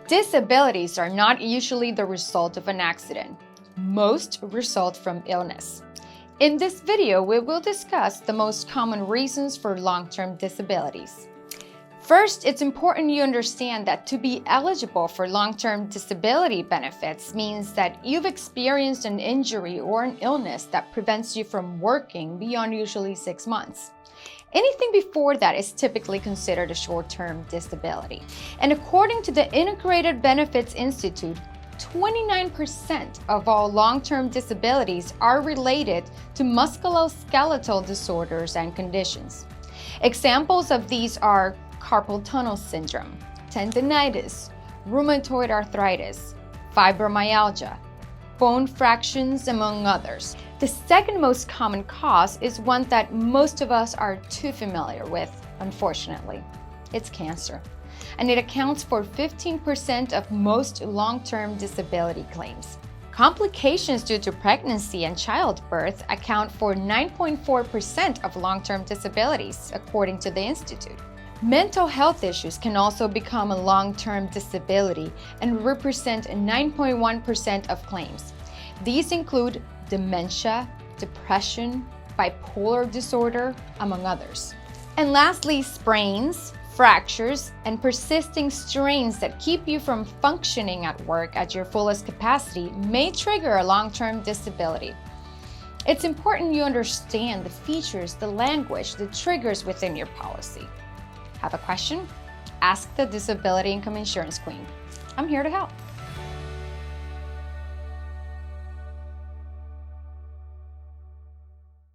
Disabilities are not usually the result of an accident. Most result from illness. In this video, we will discuss the most common reasons for long-term disabilities. First, it's important you understand that to be eligible for long-term disability benefits means that you've experienced an injury or an illness that prevents you from working beyond usually 6 months. Anything before that is typically considered a short-term disability. And according to the Integrated Benefits Institute, 29% of all long-term disabilities are related to musculoskeletal disorders and conditions. Examples of these are carpal tunnel syndrome, tendinitis, rheumatoid arthritis, fibromyalgia, bone fractures, among others. The second most common cause is one that most of us are too familiar with, unfortunately. It's cancer, and it accounts for 15% of most long-term disability claims. Complications due to pregnancy and childbirth account for 9.4% of long-term disabilities, according to the Institute. Mental health issues can also become a long-term disability and represent 9.1% of claims. These include dementia, depression, bipolar disorder, among others. And lastly, sprains, fractures, and persisting strains that keep you from functioning at work at your fullest capacity may trigger a long-term disability. It's important you understand the features, the language, the triggers within your policy. Have a question? Ask the Disability Income Insurance Queen. I'm here to help.